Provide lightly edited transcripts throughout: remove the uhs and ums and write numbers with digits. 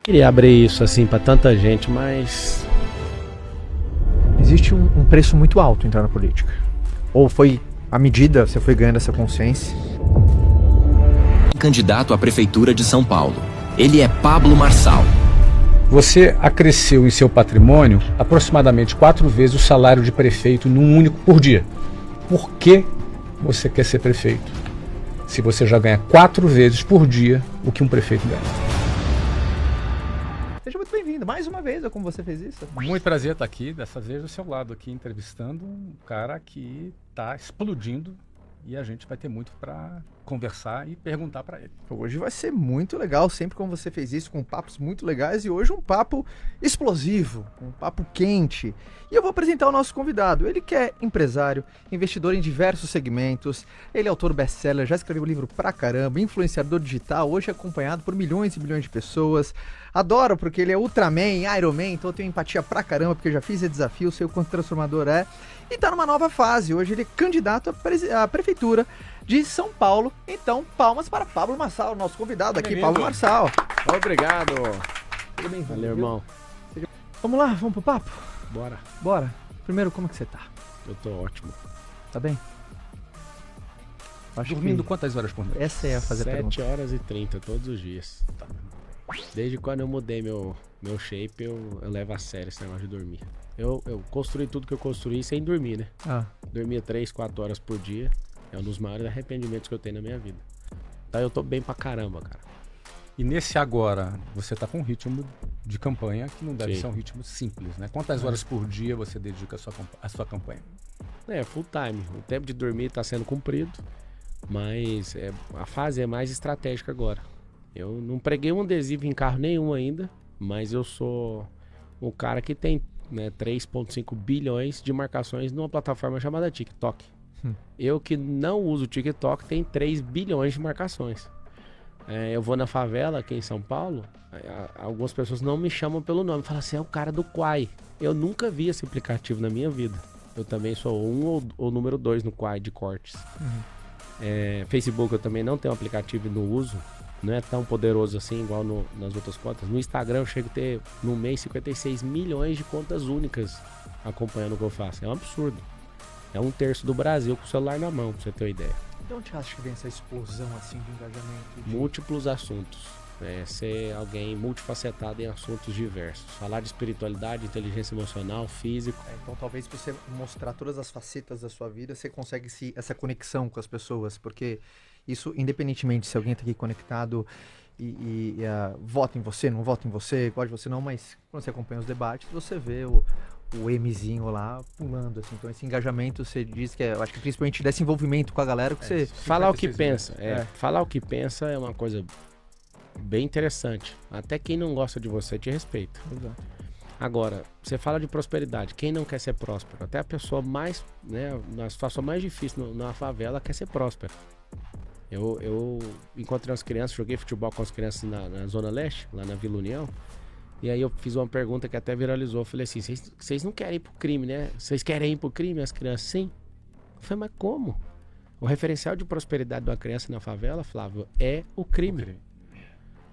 Queria abrir isso assim pra tanta gente, mas... Existe um preço muito alto entrar na política. Ou foi, à medida, você foi ganhando essa consciência? Candidato à Prefeitura de São Paulo. Ele é Pablo Marçal. Você acresceu em seu patrimônio aproximadamente 4 vezes o salário de prefeito num único por dia. Por que você quer ser prefeito? Se você já ganha 4 vezes por dia o que um prefeito ganha. Seja muito bem-vindo. Mais uma vez, como você fez isso? Muito prazer estar aqui, dessa vez do seu lado aqui, entrevistando um cara que está explodindo e a gente vai ter muito para conversar e perguntar para ele. Hoje vai ser muito legal, sempre como você fez isso, com papos muito legais, e hoje um papo explosivo, um papo quente. E eu vou apresentar o nosso convidado. Ele que é empresário, investidor em diversos segmentos, ele é autor best-seller, já escreveu livro pra caramba, influenciador digital, hoje é acompanhado por milhões e milhões de pessoas. Adoro porque ele é Ultraman, Ironman, então eu tenho empatia pra caramba, porque eu já fiz esse desafio, sei o quanto transformador é. E tá numa nova fase, hoje ele é candidato à prefeitura de São Paulo. Então, palmas para Pablo Marçal, nosso convidado aqui, Pablo Marçal. Obrigado. Tudo bem, Valeu, irmão. Vamos lá, vamos pro papo? Bora. Bora. Primeiro, como que você tá? Eu tô ótimo. Tá bem? Acho Dormindo que quantas horas por noite? essa é a fazer a pergunta. 7 horas e 30 todos os dias. Desde quando eu mudei meu shape, eu levo a sério esse negócio de dormir. Eu construí tudo que eu construí sem dormir, né? Dormia 3, 4 horas por dia. É um dos maiores arrependimentos que eu tenho na minha vida. Então eu tô bem pra caramba, cara. E nesse agora, você tá com um ritmo de campanha que não deve Sim. ser um ritmo simples, né? Quantas horas por dia você dedica à sua campanha? É, full time. O tempo de dormir tá sendo cumprido, mas a fase é mais estratégica agora. Eu não preguei um adesivo em carro nenhum ainda, mas eu sou o cara que tem, né, 3,5 bilhões de marcações numa plataforma chamada TikTok. Eu que não uso o TikTok tem 3 bilhões de marcações. Eu vou na favela aqui em São Paulo, algumas pessoas não me chamam pelo nome, falam assim, é o cara do Quai. Eu nunca vi esse aplicativo na minha vida. Eu também sou ou número 2 no Quai de cortes. Facebook eu também não tenho aplicativo e não uso. Não é tão poderoso assim igual nas outras contas. No Instagram eu chego a ter no mês 56 milhões de contas únicas acompanhando o que eu faço. É um absurdo. É 1/3 do Brasil com o celular na mão, pra você ter uma ideia. De onde você acha que vem essa explosão assim de engajamento? Múltiplos assuntos. Ser alguém multifacetado em assuntos diversos. Falar de espiritualidade, inteligência emocional, físico. Então talvez se você mostrar todas as facetas da sua vida, você consegue essa conexão com as pessoas, porque isso, independentemente se alguém está aqui conectado e vota em você, não vota em você, gosta de você não, mas quando você acompanha os debates, você vê o Mzinho lá pulando, assim. Então esse engajamento, você diz que eu acho que principalmente desse envolvimento com a galera que você... Falar o que pensa. Falar o que pensa é uma coisa bem interessante. Até quem não gosta de você te respeita. Exato. Agora, você fala de prosperidade. Quem não quer ser próspero? Até a pessoa mais, né, na situação mais difícil na favela quer ser próspera. Eu encontrei umas crianças, joguei futebol com as crianças na Zona Leste, lá na Vila União. E aí eu fiz uma pergunta que até viralizou. Eu falei assim, vocês não querem ir pro crime, né? Vocês querem ir pro crime, as crianças? Sim. Eu falei, mas como? O referencial de prosperidade de uma criança na favela, Flávio, é o crime.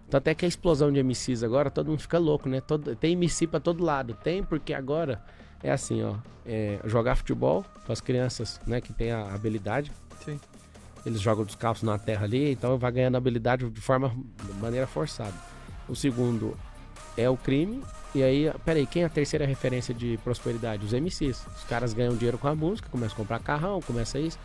Tanto é que a explosão de MCs agora, todo mundo fica louco, né? Tem MC pra todo lado. Tem porque agora é assim, ó. Jogar futebol com as crianças, né, que tem a habilidade. Sim. Eles jogam descalços na terra ali, então vai ganhando habilidade de maneira forçada. O segundo é o crime. E aí, peraí, quem é a terceira referência de prosperidade? Os MCs. Os caras ganham dinheiro com a música, começam a comprar carrão, começa isso.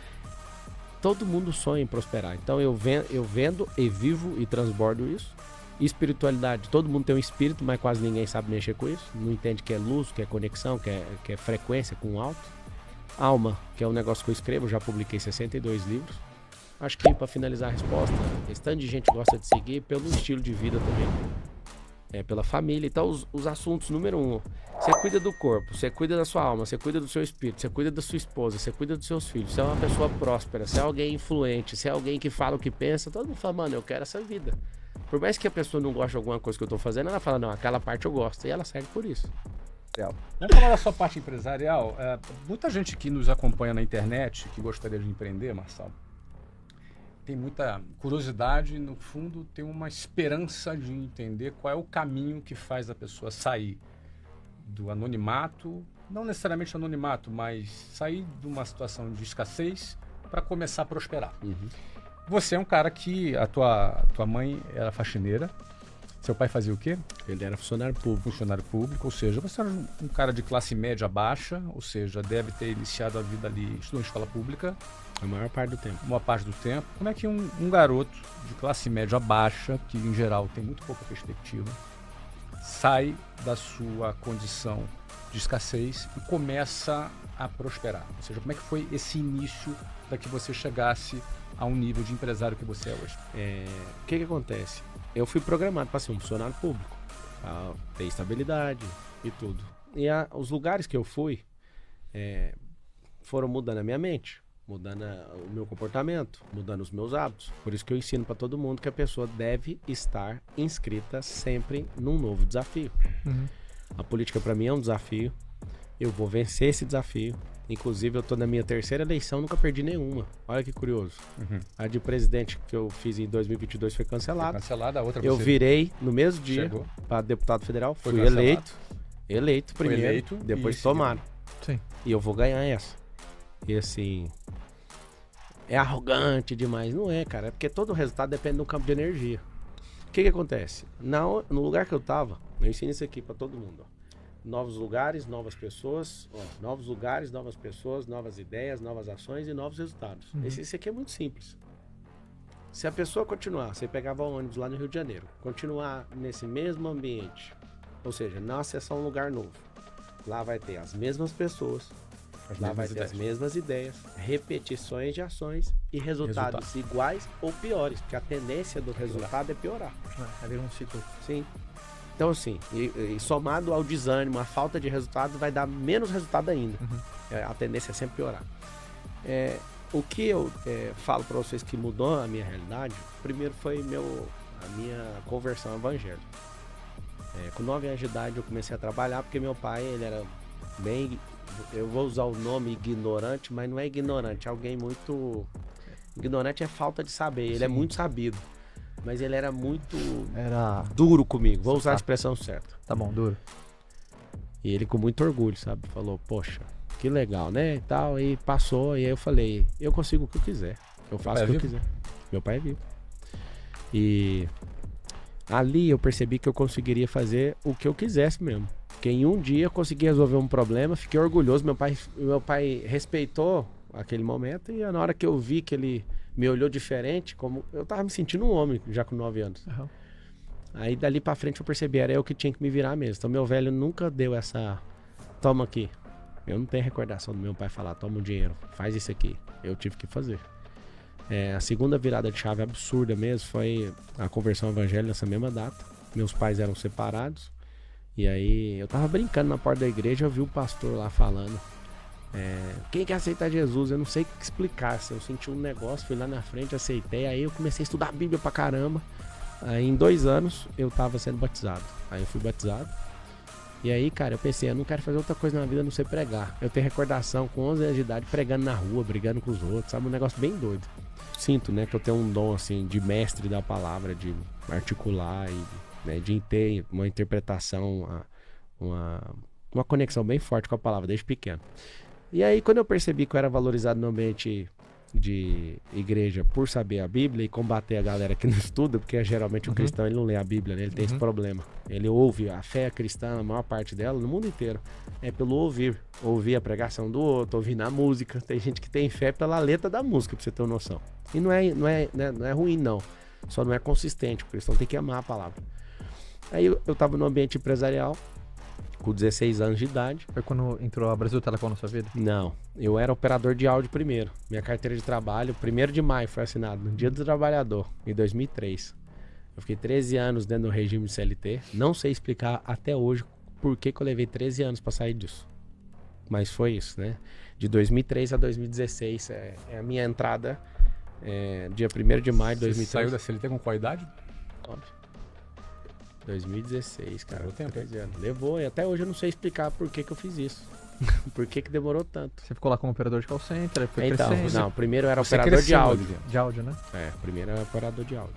Todo mundo sonha em prosperar. Então eu vendo e vivo e transbordo isso. Espiritualidade, todo mundo tem um espírito, mas quase ninguém sabe mexer com isso. Não entende que é luz, que é conexão, que é frequência com o alto. Alma, que é um negócio que eu escrevo, já publiquei 62 livros. Acho que para finalizar a resposta, esse tanto de gente gosta de seguir pelo estilo de vida também. Pela família. Então os assuntos, número 1, você cuida do corpo, você cuida da sua alma, você cuida do seu espírito, você cuida da sua esposa, você cuida dos seus filhos, você é uma pessoa próspera, você é alguém influente, você é alguém que fala o que pensa, todo mundo fala, mano, eu quero essa vida. Por mais que a pessoa não goste de alguma coisa que eu tô fazendo, ela fala, não, aquela parte eu gosto, e ela segue por isso. Vamos falar da sua parte empresarial. Muita gente que nos acompanha na internet, que gostaria de empreender, Marçal, tem muita curiosidade, no fundo tem uma esperança de entender qual é o caminho que faz a pessoa sair do anonimato, não necessariamente anonimato, mas sair de uma situação de escassez para começar a prosperar. Você é um cara que a tua mãe era faxineira, seu pai fazia o quê? Ele era funcionário público. Funcionário público, ou seja, você era um cara de classe média baixa, ou seja, deve ter iniciado a vida ali estudando em escola pública. A maior parte do tempo. Uma parte do tempo. Como é que um garoto de classe média baixa, que em geral tem muito pouca perspectiva, sai da sua condição de escassez e começa a prosperar? Ou seja, como é que foi esse início para que você chegasse a um nível de empresário que você é hoje? O que acontece? Eu fui programado para ser um funcionário público, para ter estabilidade e tudo. E os lugares que eu fui foram mudando a minha mente, mudando o meu comportamento, mudando os meus hábitos. Por isso que eu ensino para todo mundo que a pessoa deve estar inscrita sempre num novo desafio. A política para mim é um desafio. Eu vou vencer esse desafio. Inclusive, eu tô na minha terceira eleição, nunca perdi nenhuma. Olha que curioso. A de presidente que eu fiz em 2022 foi cancelada. A outra eu virei no mesmo dia para deputado federal. Fui eleito primeiro, depois tomaram. Sim. E eu vou ganhar essa. E assim, é arrogante demais. Não é, cara. É porque todo o resultado depende do campo de energia. O que acontece? No lugar que eu tava, eu ensino isso aqui para todo mundo, ó. Novos lugares, novas pessoas, novos lugares, novas pessoas, novas ideias, novas ações e novos resultados. Esse aqui é muito simples. Se a pessoa continuar, você pegava o ônibus lá no Rio de Janeiro, continuar nesse mesmo ambiente, ou seja, não acessar um lugar novo, lá vai ter as mesmas pessoas, lá vai ter as mesmas ideias, repetições de ações e resultados iguais ou piores, porque a tendência do resultado é piorar. Vai vir um ciclo. Sim. Então, assim, e somado ao desânimo, a falta de resultado, vai dar menos resultado ainda. A tendência é sempre piorar. O que eu falo para vocês que mudou a minha realidade, primeiro foi a minha conversão ao evangelho. Com 9 anos de idade eu comecei a trabalhar, porque meu pai, ele era bem, eu vou usar o nome ignorante, mas não é ignorante, é alguém muito... Ignorante é falta de saber, ele é muito sabido. Mas ele era muito duro comigo. Vou usar a expressão certa. Tá bom, duro. E ele com muito orgulho, sabe? Falou, poxa, que legal, né? E tal. E passou. E aí eu falei, eu consigo o que eu quiser. Eu faço o que eu quiser. Meu pai é vivo. E ali eu percebi que eu conseguiria fazer o que eu quisesse mesmo. Porque em um dia eu consegui resolver um problema. Fiquei orgulhoso. Meu pai respeitou aquele momento. E na hora que eu vi que ele me olhou diferente, como eu tava me sentindo um homem já com 9 anos. Aí dali pra frente eu percebi, era eu que tinha que me virar mesmo. Então meu velho nunca deu essa, toma aqui. Eu não tenho recordação do meu pai falar, toma o dinheiro, faz isso aqui. Eu tive que fazer. A segunda virada de chave absurda mesmo foi a conversão ao evangelho nessa mesma data. Meus pais eram separados. E aí eu tava brincando na porta da igreja, eu vi o pastor lá falando, quem quer aceitar Jesus? Eu não sei o que explicar. Eu senti um negócio, fui lá na frente, aceitei. Aí eu comecei a estudar a Bíblia pra caramba. Aí em 2 anos eu tava sendo batizado. Aí eu fui batizado. E aí, cara, eu pensei, eu não quero fazer outra coisa na vida a não ser pregar. Eu tenho recordação com 11 anos de idade, pregando na rua, brigando com os outros, sabe? Um negócio bem doido. Sinto, né, que eu tenho um dom, assim, de mestre da palavra, de articular e, né, de ter uma interpretação, uma conexão bem forte com a palavra desde pequeno. E aí, quando eu percebi que eu era valorizado no ambiente de igreja por saber a Bíblia e combater a galera que não estuda, porque geralmente o cristão ele não lê a Bíblia, né? Ele tem esse problema. Ele ouve a fé cristã, a maior parte dela, no mundo inteiro, é pelo ouvir a pregação do outro, ouvir na música. Tem gente que tem fé pela letra da música, pra você ter uma noção. E não é ruim, não. Só não é consistente, o cristão tem que amar a palavra. Aí eu tava no ambiente empresarial, com 16 anos de idade. Foi quando entrou a Brasil Telecom na sua vida? Não, eu era operador de áudio primeiro. Minha carteira de trabalho, 1º de maio foi assinado, no Dia do Trabalhador, em 2003. Eu fiquei 13 anos dentro do regime de CLT. Não sei explicar até hoje por que eu levei 13 anos para sair disso. Mas foi isso, né? De 2003 a 2016 é a minha entrada, dia 1º de maio de 2003. Você saiu da CLT com qual idade? Óbvio. 2016, cara. Levou tempo. 13 anos. Levou, e até hoje eu não sei explicar por que eu fiz isso. Por que demorou tanto? Você ficou lá como operador de call center, aí foi Então, crescendo. não, primeiro eu era Você operador de cresceu áudio. ali dentro. De áudio, né? Primeiro eu era operador de áudio.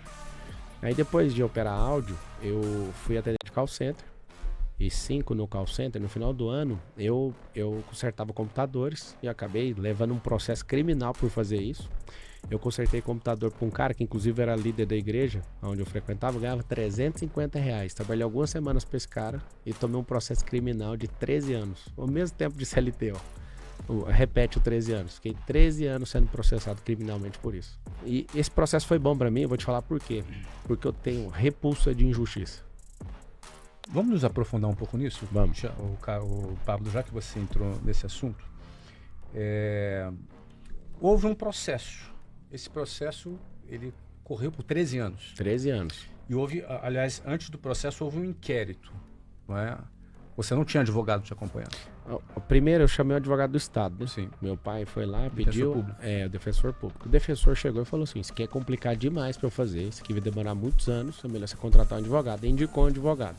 Aí depois de operar áudio, eu fui atendente de call center. E 5 no call center, no final do ano, eu consertava computadores e acabei levando um processo criminal por fazer isso. Eu consertei computador para um cara que inclusive era líder da igreja, onde eu frequentava, ganhava R$350. Trabalhei algumas semanas para esse cara e tomei um processo criminal de 13 anos. O mesmo tempo de CLT, ó. Repete o 13 anos. Fiquei 13 anos sendo processado criminalmente por isso. E esse processo foi bom para mim, eu vou te falar por quê. Porque eu tenho repulsa de injustiça. Vamos nos aprofundar um pouco nisso? Vamos. O Pablo, já que você entrou nesse assunto, houve um processo. Esse processo, ele correu por 13 anos. 13 anos. E houve, aliás, antes do processo, houve um inquérito, não é? Você não tinha advogado te acompanhando? Primeiro eu chamei o advogado do Estado, né? Sim. Meu pai foi lá, Defensor pediu... público. O defensor público. O defensor chegou e falou assim, isso aqui é complicado demais pra eu fazer, isso aqui vai demorar muitos anos, é melhor você contratar um advogado. E indicou um advogado.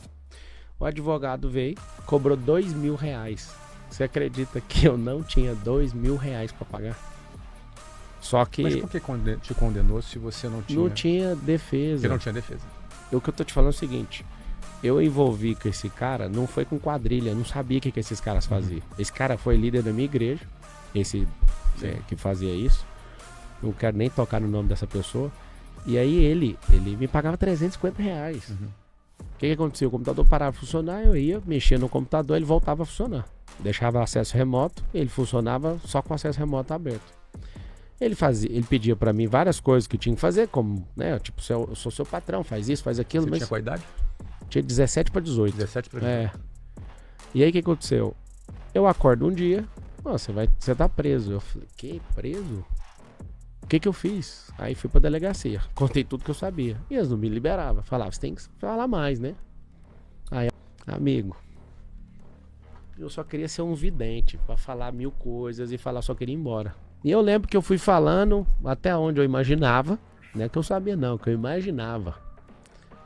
O advogado veio, cobrou R$2.000. Você acredita que eu não tinha R$2.000 pra pagar? Só que... Mas por que te condenou se você não tinha... Não tinha defesa. Porque não tinha defesa. O que eu tô te falando é o seguinte... Eu envolvi com esse cara, não foi com quadrilha, eu não sabia o que esses caras faziam. Esse cara foi líder da minha igreja, que fazia isso. Não quero nem tocar no nome dessa pessoa. E aí ele me pagava R$350. O que aconteceu? O computador parava de funcionar, eu ia mexer no computador, ele voltava a funcionar. Deixava acesso remoto, ele funcionava só com acesso remoto aberto. Ele pedia pra mim várias coisas que tinha que fazer, como, né, tipo, eu sou seu patrão, faz isso, faz aquilo. Você Mas tinha qual idade? tinha 17 para 18. 17 para 18. E aí o que aconteceu? Eu acordo um dia, você tá preso. Eu falei, que preso? O que eu fiz? Aí fui pra delegacia, contei tudo que eu sabia. E eles não me liberavam. Falavam, você tem que falar mais, né? Aí, amigo, eu só queria ser um vidente pra falar 1000 coisas e falar só queria ir embora. E eu lembro que eu fui falando até onde eu imaginava, não é que eu sabia não, que eu imaginava.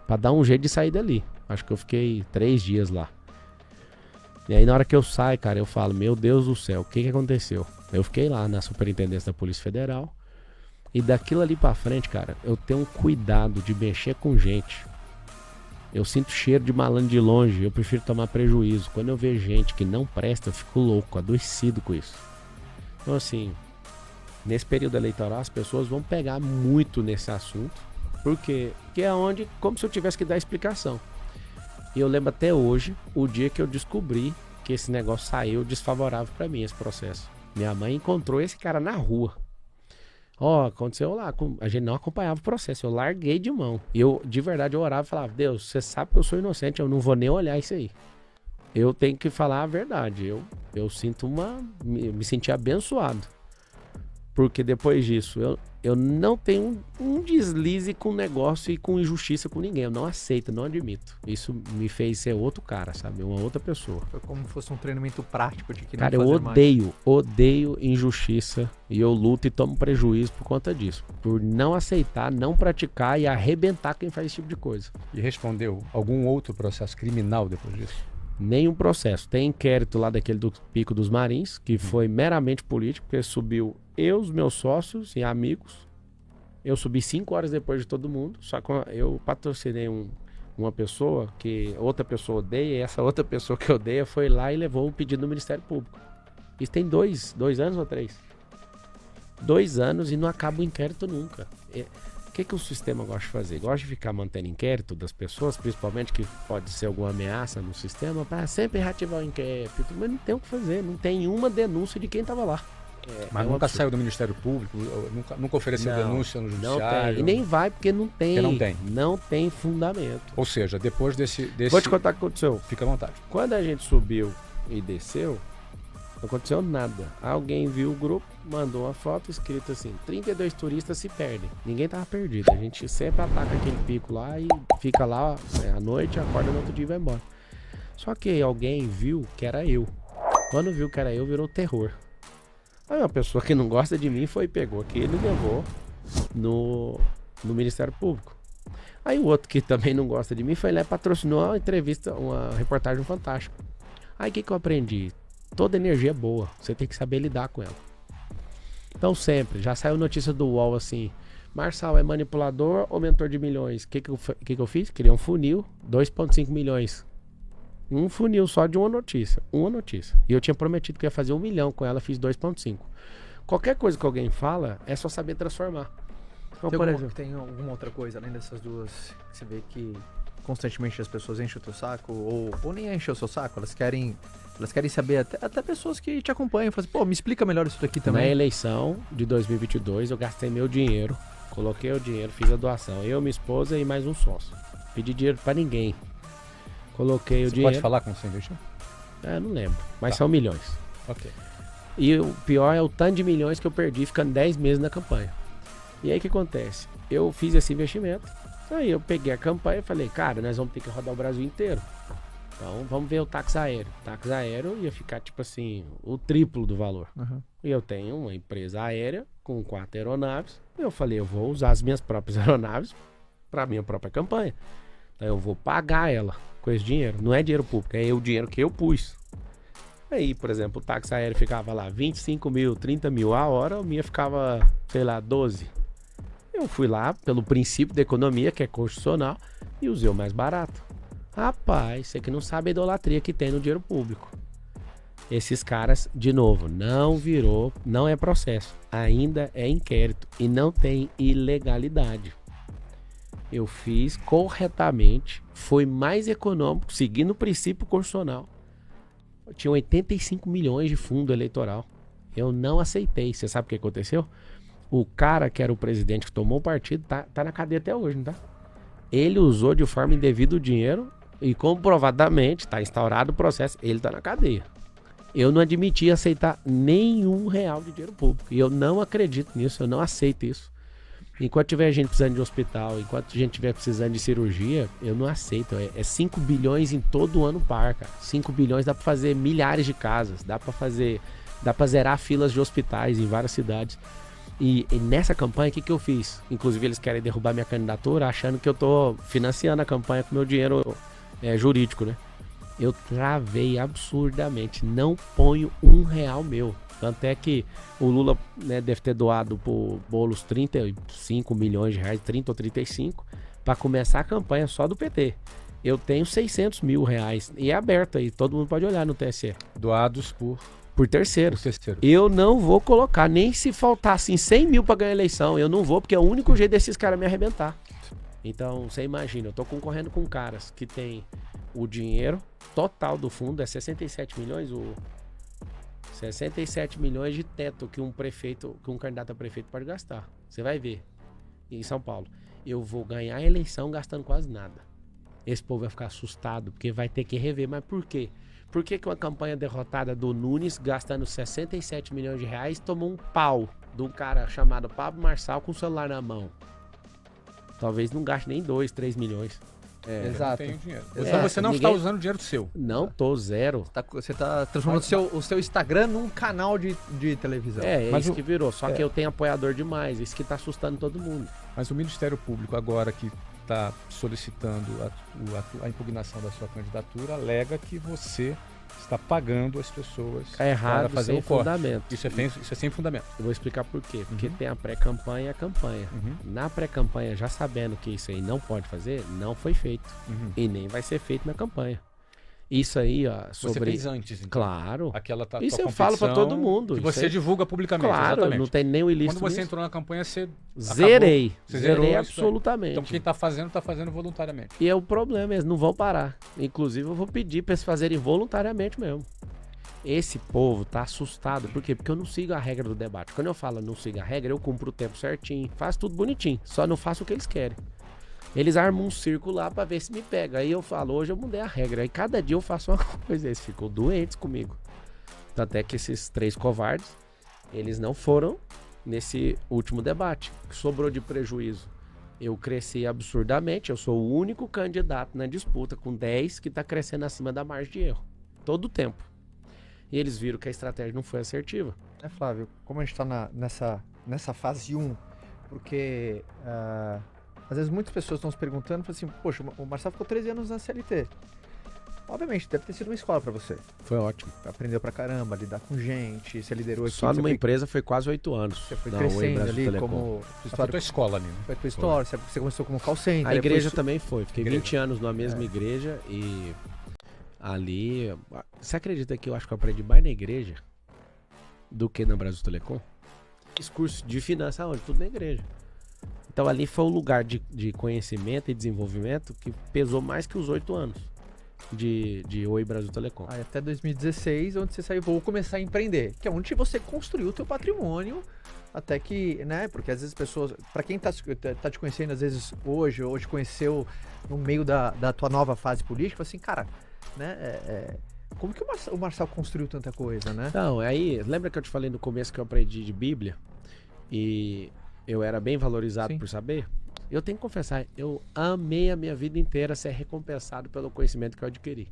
Pra dar um jeito de sair dali. Acho que eu fiquei 3 dias lá. E aí na hora que eu saio, cara, eu falo, meu Deus do céu, o que aconteceu? Eu fiquei lá na Superintendência da Polícia Federal. E daquilo ali pra frente, cara, eu tenho um cuidado de mexer com gente. Eu sinto cheiro de malandro de longe, eu prefiro tomar prejuízo. Quando eu vejo gente que não presta, eu fico louco, adoecido com isso. Então assim, nesse período eleitoral as pessoas vão pegar muito nesse assunto. Porque é onde, como se eu tivesse que dar explicação. E eu lembro até hoje, o dia que eu descobri que esse negócio saiu desfavorável pra mim, esse processo. Minha mãe encontrou esse cara na rua. Aconteceu lá, a gente não acompanhava o processo, eu larguei de mão. E eu, de verdade, eu orava e falava, Deus, você sabe que eu sou inocente, eu não vou nem olhar isso aí. Eu tenho que falar a verdade, eu sinto me senti abençoado. Porque depois disso, eu não tenho um deslize com negócio e com injustiça com ninguém. Eu não aceito, não admito. Isso me fez ser outro cara, sabe? Uma outra pessoa. Foi como se fosse um treinamento prático de que cara, não eu fazer odeio injustiça. E eu luto e tomo prejuízo por conta disso. Por não aceitar, não praticar e arrebentar quem faz esse tipo de coisa. E respondeu algum outro processo criminal depois disso? Nenhum processo. Tem inquérito lá daquele do Pico dos Marins, que foi meramente político, porque subiu eu, os meus sócios e amigos. Eu subi 5 horas depois de todo mundo, só que eu patrocinei uma pessoa que outra pessoa odeia, e essa outra pessoa que odeia foi lá e levou o pedido no Ministério Público. Isso tem 2 anos ou 3? 2 anos e não acaba o inquérito nunca. O que o sistema gosta de fazer? Gosta de ficar mantendo inquérito das pessoas, principalmente que pode ser alguma ameaça no sistema, para sempre reativar o inquérito, mas não tem o que fazer, não tem uma denúncia de quem estava lá. Mas nunca saiu do Ministério Público, nunca ofereceu denúncia no Judiciário? Não tem, e nem vai porque não tem. Não tem fundamento. Ou seja, depois desse... Vou te contar o que aconteceu. Fica à vontade. Quando a gente subiu e desceu, não aconteceu nada. Alguém viu o grupo, mandou uma foto escrita assim, 32 turistas se perdem. Ninguém tava perdido. A gente sempre ataca aquele pico lá e fica lá à noite, acorda no outro dia e vai embora. Só que alguém viu que era eu. Quando viu que era eu, virou terror. Aí uma pessoa que não gosta de mim foi e pegou aquele e levou no Ministério Público. Aí o outro que também não gosta de mim foi lá e patrocinou uma entrevista, uma reportagem fantástica. Aí o que eu aprendi? toda energia é boa, você tem que saber lidar com ela. Então sempre, já saiu notícia do UOL assim, Marçal é manipulador ou mentor de milhões? O que eu fiz? Criei um funil, 2,5 milhões. Um funil só de uma notícia. E eu tinha prometido que ia fazer 1 milhão com ela, fiz 2,5. Qualquer coisa que alguém fala, é só saber transformar. Então, por exemplo, tem alguma outra coisa, além dessas duas, que você vê que constantemente as pessoas enchem o teu saco, ou nem enchem o seu saco, elas querem saber, até pessoas que te acompanham, falam assim, pô, me explica melhor isso daqui também. Na eleição de 2022, eu gastei meu dinheiro, coloquei o dinheiro, fiz a doação. Eu, minha esposa e mais um sócio. Pedi dinheiro pra ninguém. Coloquei o dinheiro. Você pode falar como você investiu? Não lembro, mas são milhões. Ok. E o pior é o tanto de milhões que eu perdi ficando 10 meses na campanha. E aí o que acontece? Eu fiz esse investimento, aí eu peguei a campanha e falei, cara, nós vamos ter que rodar o Brasil inteiro. Então vamos ver o táxi aéreo. O táxi aéreo ia ficar tipo assim, o triplo do valor. Uhum. E eu tenho uma empresa aérea com 4 aeronaves. E eu falei, eu vou usar as minhas próprias aeronaves para minha própria campanha. Então eu vou pagar ela com esse dinheiro. Não é dinheiro público, é o dinheiro que eu pus. Aí, por exemplo, o táxi aéreo ficava lá 25 mil, 30 mil a hora, a minha ficava, sei lá, 12. Eu fui lá pelo princípio da economia, que é constitucional, e usei o mais barato. Rapaz, você que não sabe a idolatria que tem no dinheiro público. Esses caras, de novo, não é processo, ainda é inquérito e não tem ilegalidade. Eu fiz corretamente, foi mais econômico, seguindo o princípio constitucional. Tinha 85 milhões de fundo eleitoral. Eu não aceitei. Você sabe o que aconteceu? O cara que era o presidente que tomou o partido tá na cadeia até hoje, não tá? Ele usou de forma indevida o dinheiro e comprovadamente, tá instaurado o processo, ele tá na cadeia. Eu não admiti aceitar nenhum real de dinheiro público. E eu não acredito nisso, eu não aceito isso. Enquanto tiver gente precisando de hospital, enquanto a gente tiver precisando de cirurgia, eu não aceito. É 5 bilhões em todo ano par, cara. 5 bilhões dá pra fazer milhares de casas, dá pra zerar filas de hospitais em várias cidades. E nessa campanha, o que eu fiz? Inclusive, eles querem derrubar minha candidatura, achando que eu tô financiando a campanha com meu dinheiro jurídico, né? Eu travei absurdamente. Não ponho R$1 meu. Tanto é que o Lula, né, deve ter doado por bolos 35 milhões de reais, 30 ou 35, para começar a campanha só do PT. Eu tenho 600 mil reais e é aberto aí, todo mundo pode olhar no TSE. Doados por terceiro. terceiro. Eu não vou colocar, nem se faltar assim 100 mil para ganhar a eleição, eu não vou, porque é o único jeito desses caras me arrebentar. Então, você imagina, eu tô concorrendo com caras que tem o dinheiro total do fundo, é 67 milhões, 67 milhões de teto que um candidato a prefeito pode gastar. Você vai ver. Em São Paulo. Eu vou ganhar a eleição gastando quase nada. Esse povo vai ficar assustado, porque vai ter que rever. Mas por quê? Por que uma campanha derrotada do Nunes, gastando 67 milhões de reais, tomou um pau de um cara chamado Pablo Marçal com o celular na mão? Talvez não gaste nem 2, 3 milhões. Exato. Não tenho dinheiro. Exato. Então você não está usando o dinheiro seu. Não tô, zero. Você tá transformando o seu Instagram num canal de televisão. Mas isso que virou. Só que eu tenho apoiador demais. Isso que tá assustando todo mundo. Mas o Ministério Público, agora que está solicitando a impugnação da sua candidatura, alega que você está pagando as pessoas errado, para fazer sem o corte. fundamento. Isso é sem fundamento. Eu vou explicar por quê. Porque tem a pré-campanha e a campanha. Na pré-campanha, já sabendo que isso aí não pode fazer, não foi feito. E nem vai ser feito na campanha. Isso aí, ó, Você fez antes, então. Claro. Aquela Isso eu falo pra todo mundo. Que você divulga publicamente, claro, exatamente. não tem nem o ilícito. Quando você nisso. entrou na campanha, você Zerei. zerou Zerei isso aí. absolutamente. Então quem está fazendo voluntariamente. E é o problema, eles não vão parar. Inclusive, eu vou pedir pra eles fazerem voluntariamente mesmo. Esse povo tá assustado. Por quê? Porque eu não sigo a regra do debate. Quando eu falo não sigo a regra, eu cumpro o tempo certinho. Faço tudo bonitinho. Só não faço o que eles querem. Eles armam um círculo lá pra ver se me pega. Aí eu falo, hoje eu mudei a regra. Aí cada dia eu faço uma coisa. Eles ficam doentes comigo. Tanto é que esses 3 covardes, eles não foram nesse último debate. O que sobrou de prejuízo? Eu cresci absurdamente. Eu sou o único candidato na disputa com 10 que tá crescendo acima da margem de erro. Todo o tempo. E eles viram que a estratégia não foi assertiva. Flávio, como a gente tá nessa fase 1, porque às vezes muitas pessoas estão se perguntando, assim, poxa, o Marçal ficou 13 anos na CLT. obviamente, deve ter sido uma escola pra você. Foi ótimo. Aprendeu pra caramba, lidar com gente, você liderou aqui. Só numa empresa foi quase 8 anos. Você foi na Oi crescendo Brasil ali Telecom. como... Foi a tua escola ali, né? Foi a tua história, você começou como call center. A igreja depois- também foi. Fiquei Igreja. 20 anos na mesma igreja e ali... Você acredita que eu acho que eu aprendi mais na igreja do que na Brasil Telecom? Fiz curso de finanças onde? Tudo na igreja. Então ali foi o lugar de conhecimento e desenvolvimento que pesou mais que os 8 anos de Oi Brasil Telecom. Aí até 2016, onde você saiu, vou começar a empreender, que é onde você construiu o teu patrimônio, até que, né, porque às vezes as pessoas, pra quem tá te conhecendo às vezes hoje, ou te conheceu no meio da tua nova fase política, fala assim, cara, né, como que o Marçal construiu tanta coisa, né? Então, aí, lembra que eu te falei no começo que eu aprendi de Bíblia? E eu era bem valorizado Sim. por saber? Eu tenho que confessar, eu amei a minha vida inteira ser recompensado pelo conhecimento que eu adquiri.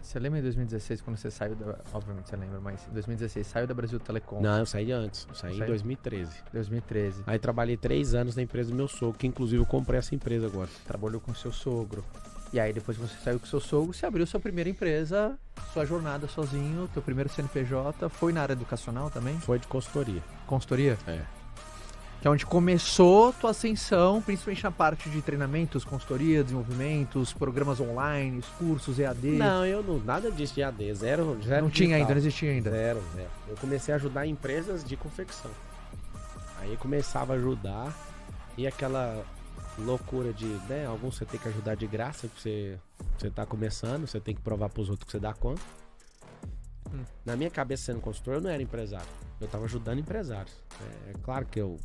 Você lembra em 2016, quando você saiu da... Obviamente você lembra, mas em 2016 saiu da Brasil Telecom. Não, eu saí antes, eu saí em Saiu? 2013. 2013. Aí trabalhei 3 anos na empresa do meu sogro, que inclusive eu comprei essa empresa agora. Trabalhou com seu sogro. E aí depois que você saiu com seu sogro, você abriu sua primeira empresa, sua jornada sozinho, teu primeiro CNPJ, foi na área educacional também? Foi de consultoria. Consultoria? É. Que é onde começou tua ascensão, principalmente na parte de treinamentos, consultoria, desenvolvimentos, programas online, cursos, EAD. Não, eu não, nada disso de AD, zero Não tinha digital. ainda, não existia ainda. Zero. Eu comecei a ajudar empresas de confecção. Aí começava a ajudar e aquela loucura de, né, alguns você tem que ajudar de graça, porque você tá começando, você tem que provar pros outros que você dá conta. Na minha cabeça, sendo consultor, eu não era empresário. Eu tava ajudando empresários. É claro que o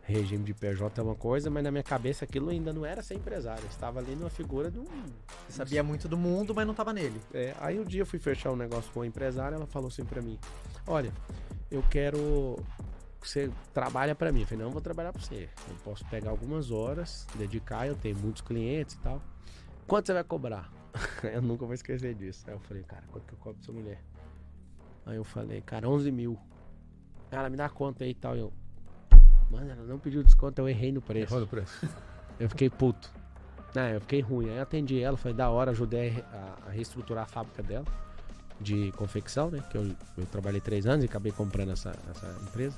regime de PJ é uma coisa, mas na minha cabeça aquilo ainda não era ser empresário. Eu estava ali numa figura de um... Você sabia muito do mundo, mas não tava nele. Aí um dia eu fui fechar um negócio com uma empresária, ela falou assim pra mim, olha, eu quero que você trabalhe pra mim. Eu falei, não, eu vou trabalhar pra você. Eu posso pegar algumas horas, dedicar, eu tenho muitos clientes e tal. Quanto você vai cobrar? Eu nunca vou esquecer disso. Aí eu falei, cara, quanto que eu cobro pra sua mulher? Aí eu falei, cara, 11 mil. Ela me dá conta aí e tal. Eu, mano, ela não pediu desconto, eu errei no preço. Errou no preço. Eu fiquei puto. Eu fiquei ruim. Aí eu atendi ela, foi da hora, ajudei a reestruturar a fábrica dela de confecção, né? Que eu trabalhei 3 anos e acabei comprando essa empresa.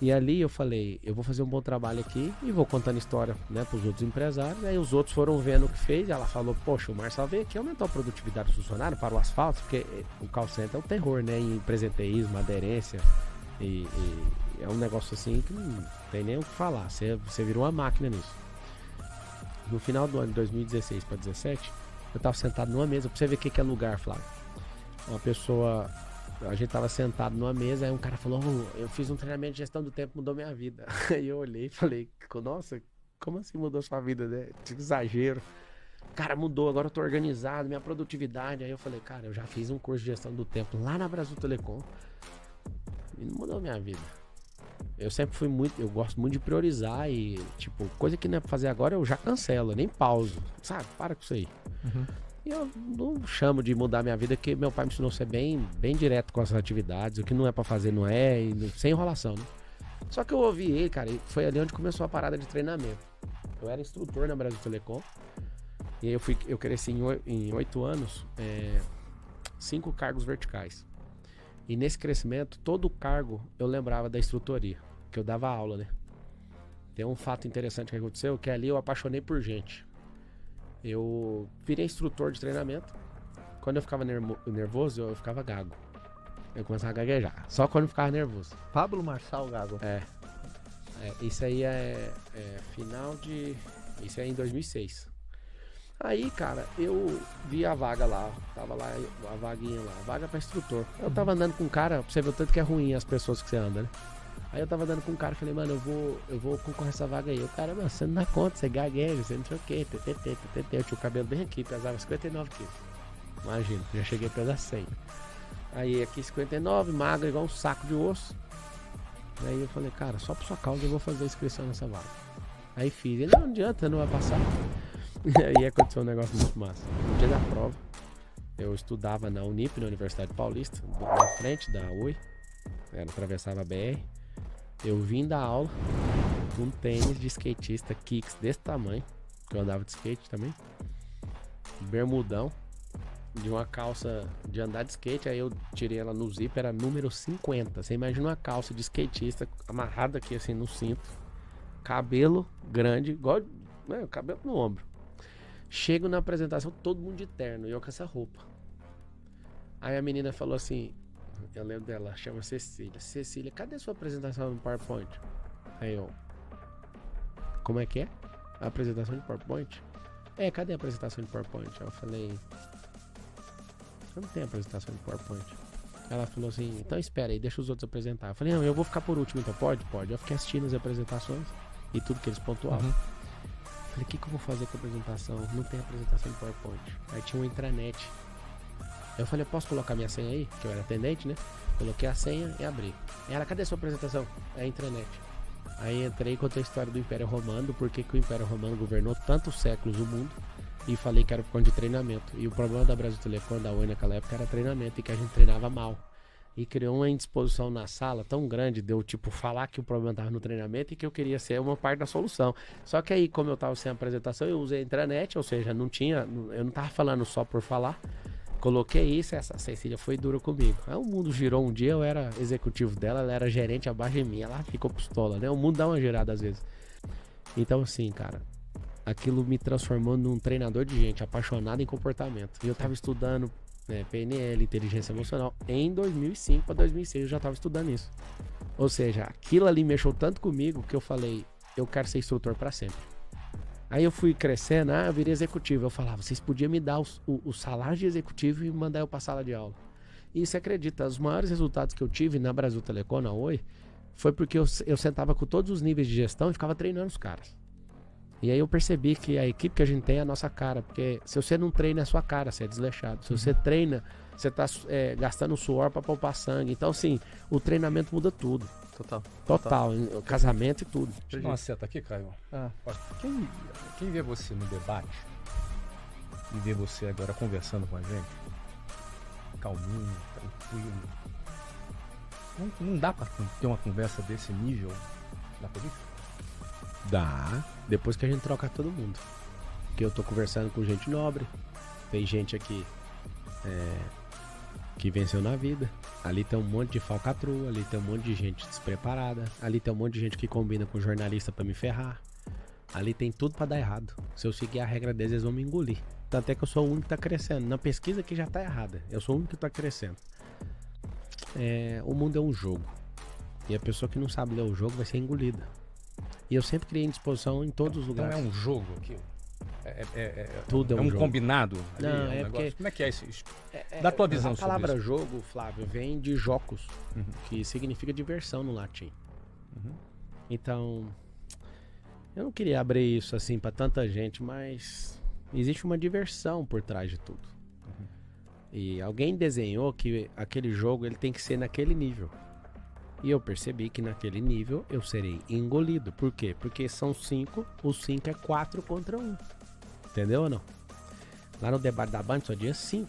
E ali eu falei, eu vou fazer um bom trabalho aqui e vou contando história, né, pros outros empresários. Aí os outros foram vendo o que fez. Ela falou, poxa, o Marçal veio aqui aumentou a produtividade do funcionário para o asfalto, porque o call center é o terror, né? Em presenteísmo, aderência. E é um negócio assim que não tem nem o que falar. Você virou uma máquina nisso. No final do ano de 2016 para 2017, eu tava sentado numa mesa, pra você ver o que é lugar, Flávio. Uma pessoa, a gente tava sentado numa mesa, aí um cara falou, eu fiz um treinamento de gestão do tempo, mudou minha vida. Aí eu olhei e falei, nossa, como assim mudou sua vida, né? Que exagero. Cara, mudou, agora eu tô organizado, minha produtividade. Aí eu falei, cara, eu já fiz um curso de gestão do tempo lá na Brasil Telecom e não mudou minha vida. Eu sempre fui eu gosto muito de priorizar e, tipo, coisa que não é pra fazer agora eu já cancelo, eu nem pauso, sabe? Para com isso aí. E eu não chamo de mudar minha vida, porque meu pai me ensinou a ser bem direto com essas atividades, o que não é pra fazer não é, sem enrolação, né? Só que eu ouvi ele, cara, e foi ali onde começou a parada de treinamento. Eu era instrutor na Brasil Telecom, e aí eu cresci em 8 anos, 5 cargos verticais. E nesse crescimento, todo cargo eu lembrava da instrutoria, que eu dava aula, né? Tem um fato interessante que aconteceu, que ali eu apaixonei por gente. Eu virei instrutor de treinamento. Quando eu ficava nervoso, eu ficava gago. Eu começava a gaguejar, só quando eu ficava nervoso. Pablo Marçal Gago. Isso aí final de... Isso é em 2006. Aí, cara, eu vi a vaga lá, tava lá a vaguinha lá, a vaga pra instrutor. Eu tava andando com um cara, pra você ver o tanto que é ruim as pessoas que você anda, né? Aí eu tava andando com um cara, falei, mano, eu vou concorrer essa vaga aí. O cara, mano, você não dá conta, você gagueja, você não sei o que, eu tinha o cabelo bem aqui, pesava 59 quilos. Imagina, já cheguei a pesar 100. Aí aqui 59, magro, igual um saco de osso. Aí eu falei, cara, só por sua causa eu vou fazer a inscrição nessa vaga. Aí fiz, ele não adianta, não vai passar. E aí aconteceu um negócio muito massa. No dia da prova, eu estudava na Unip, na Universidade Paulista, na frente da Oi, atravessava a BR. Eu vim da aula com um tênis de skatista Kicks desse tamanho, que eu andava de skate também, bermudão, de uma calça de andar de skate, aí eu tirei ela no zíper, era número 50. Você imagina uma calça de skatista amarrada aqui assim no cinto, cabelo grande, igual, né, cabelo no ombro. Chego na apresentação, todo mundo de terno, e eu com essa roupa. Aí a menina falou assim, eu lembro dela, chama Cecília. Cecília, cadê sua apresentação no PowerPoint? Aí eu, como é que é? A apresentação de PowerPoint? Cadê a apresentação de PowerPoint? Eu falei, eu não tenho apresentação de PowerPoint. Ela falou assim, então espera aí, deixa os outros apresentar. Eu falei, não, eu vou ficar por último, então pode? Pode. Eu fiquei assistindo as apresentações e tudo que eles pontuavam. Falei, o que eu vou fazer com a apresentação? Não tem apresentação de PowerPoint. Aí tinha uma intranet. Eu falei, posso colocar minha senha aí? Que eu era atendente, né? Coloquei a senha e abri. Ela, cadê a sua apresentação? É a intranet. Aí entrei e contei a história do Império Romano, porque que o Império Romano governou tantos séculos o mundo, e falei que era por conta de treinamento. E o problema da Brasil Telecom, da Oi naquela época, era treinamento, e que a gente treinava mal. E criou uma indisposição na sala tão grande de eu, tipo, falar que o problema estava no treinamento e que eu queria ser uma parte da solução. Só que aí, como eu estava sem apresentação, eu usei a intranet, ou seja, eu não estava falando só por falar. Coloquei isso, essa Cecília foi dura comigo. Aí o mundo girou um dia, eu era executivo dela, ela era gerente abaixo de mim, ela ficou pistola, né? O mundo dá uma girada às vezes. Então assim, cara, aquilo me transformou num treinador de gente, apaixonado em comportamento. E eu tava estudando PNL, inteligência emocional, em 2005 para 2006 eu já tava estudando isso. Ou seja, aquilo ali mexeu tanto comigo que eu falei, eu quero ser instrutor para sempre. Aí eu fui crescendo, eu virei executivo. Eu falava, vocês podiam me dar o salário de executivo e mandar eu pra sala de aula. E você acredita, os maiores resultados que eu tive na Brasil Telecom, na Oi, foi porque eu sentava com todos os níveis de gestão e ficava treinando os caras. E aí eu percebi que a equipe que a gente tem é a nossa cara. Porque se você não treina, é a sua cara, você é desleixado. Se você treina, você tá gastando suor pra poupar sangue. Então assim, o treinamento muda tudo. Total. O casamento e tudo. Deixa eu dar uma seta aqui, Caio. Quem vê você no debate e vê você agora conversando com a gente, calminho, tranquilo, não dá pra ter uma conversa desse nível na política? Dá. Depois que a gente troca todo mundo. Porque eu tô conversando com gente nobre. Tem gente aqui que venceu na vida. Ali tem um monte de falcatrua, ali tem um monte de gente despreparada, ali tem um monte de gente que combina com jornalista pra me ferrar. Ali tem tudo pra dar errado. Se eu seguir a regra deles, eles vão me engolir. Tanto é que eu sou o único que tá crescendo. Na pesquisa que já tá errada, eu sou o único que tá crescendo. O mundo é um jogo. E a pessoa que não sabe ler o jogo vai ser engolida. E eu sempre criei indisposição em todos os lugares. Então é um jogo aqui? Tudo é um jogo. Combinado? Ali, não, porque... Como é que é isso? Da tua visão sobre isso. A palavra jogo, Flávio, vem de jocos, que significa diversão no latim. Então, eu não queria abrir isso assim pra tanta gente, mas existe uma diversão por trás de tudo. E alguém desenhou que aquele jogo ele tem que ser naquele nível. E eu percebi que naquele nível eu serei engolido. Por quê? Porque são 5, os 5 é 4 contra 1. Entendeu ou não? Lá no debate da Band só tinha 5.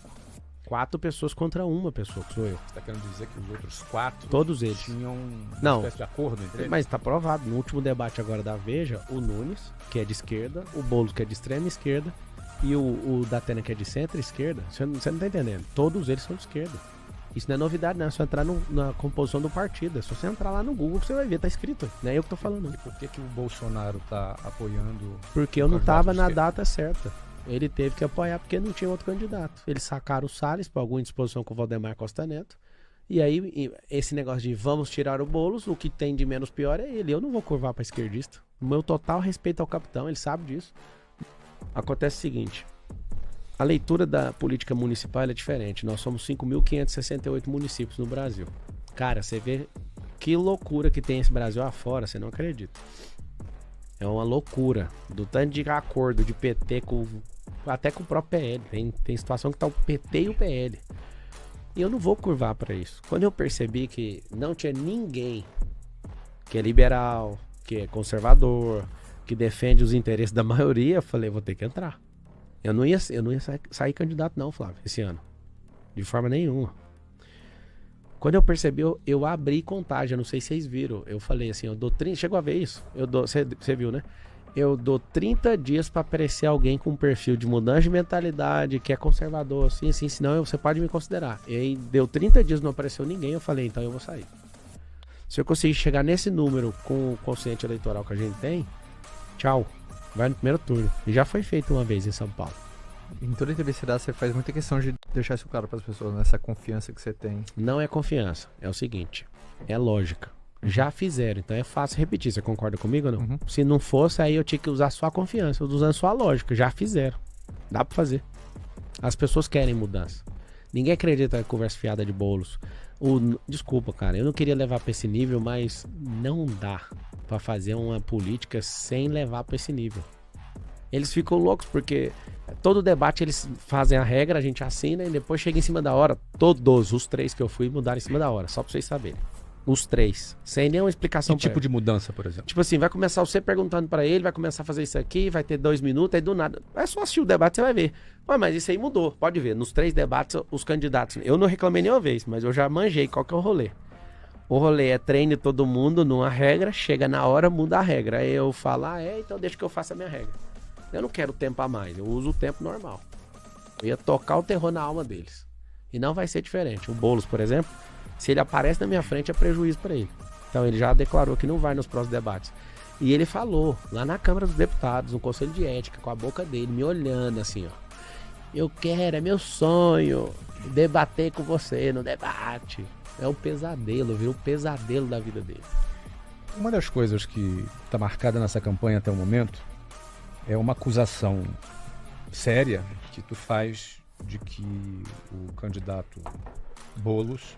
4 pessoas contra uma pessoa, que sou eu. Você tá querendo dizer que os outros 4 todos eles tinham uma espécie de acordo entre eles? Mas tá provado. No último debate agora da Veja, o Nunes, que é de esquerda, o Boulos, que é de extrema esquerda, e o Datena, que é de centro-esquerda, você não tá entendendo. Todos eles são de esquerda. Isso não é novidade, não. É só entrar na composição do partido. É só você entrar lá no Google que você vai ver, tá escrito. Não é eu que tô falando. E por que o Bolsonaro tá apoiando? Porque eu não tava na data certa. Ele teve que apoiar porque não tinha outro candidato. Eles sacaram o Salles por alguma indisposição com o Valdemar Costa Neto. E aí, esse negócio de vamos tirar o Boulos, o que tem de menos pior é ele. Eu não vou curvar pra esquerdista. O meu total respeito ao capitão, ele sabe disso. Acontece o seguinte. A leitura da política municipal é diferente. Nós somos 5.568 municípios no Brasil. Cara, você vê que loucura que tem esse Brasil afora, você não acredita. É uma loucura. Do tanto de acordo de PT até com o próprio PL. Tem situação que tá o PT e o PL. E eu não vou curvar para isso. Quando eu percebi que não tinha ninguém que é liberal, que é conservador, que defende os interesses da maioria, eu falei, vou ter que entrar. Eu não ia sair candidato não, Flávio, esse ano. De forma nenhuma. Quando eu percebi, eu abri contagem, não sei se vocês viram. Eu falei assim, eu dou 30, chegou a ver isso? Você viu, né? eu dou 30 dias pra aparecer alguém com um perfil de mudança de mentalidade, que é conservador, assim, senão você pode me considerar. E aí deu 30 dias, não apareceu ninguém, eu falei, então eu vou sair. Se eu conseguir chegar nesse número com o quociente eleitoral que a gente tem, tchau, vai no primeiro turno. E já foi feito uma vez em São Paulo. Em toda entrevista você faz muita questão de deixar isso claro para as pessoas, nessa confiança que você tem. Não é confiança, é o seguinte, é lógica. Já fizeram, então é fácil repetir. Você concorda comigo ou não? Uhum. Se não fosse, aí eu tinha que usar sua confiança, eu tô usando sua lógica. Já fizeram. Dá pra fazer. As pessoas querem mudança. Ninguém acredita na conversa fiada de bolos. Desculpa, cara, eu não queria levar pra esse nível, mas não dá pra fazer uma política sem levar pra esse nível. Eles ficam loucos porque todo debate eles fazem a regra, a gente assina e depois chega em cima da hora. Todos os 3 que eu fui mudaram em cima da hora, só pra vocês saberem. Os 3, sem nenhuma explicação. Que tipo de mudança, por exemplo? Tipo assim, vai começar você perguntando pra ele, vai começar a fazer isso aqui, vai ter 2 minutos, aí do nada. É só assistir o debate, você vai ver. Ué, mas isso aí mudou, pode ver. Nos 3 debates, os candidatos. Eu não reclamei nenhuma vez, mas eu já manjei qual que é o rolê. O rolê é treine todo mundo numa regra, chega na hora, muda a regra. Aí eu falo, então deixa que eu faça a minha regra. Eu não quero tempo a mais, eu uso o tempo normal. Eu ia tocar o terror na alma deles. E não vai ser diferente. O Boulos, por exemplo, se ele aparece na minha frente é prejuízo para ele. Então ele já declarou que não vai nos próximos debates. E ele falou lá na Câmara dos Deputados, no Conselho de Ética, com a boca dele, me olhando assim, ó. Eu quero, é meu sonho, debater com você no debate. É um pesadelo, viu? Um pesadelo da vida dele. Uma das coisas que está marcada nessa campanha até o momento é uma acusação séria que tu faz de que o candidato Boulos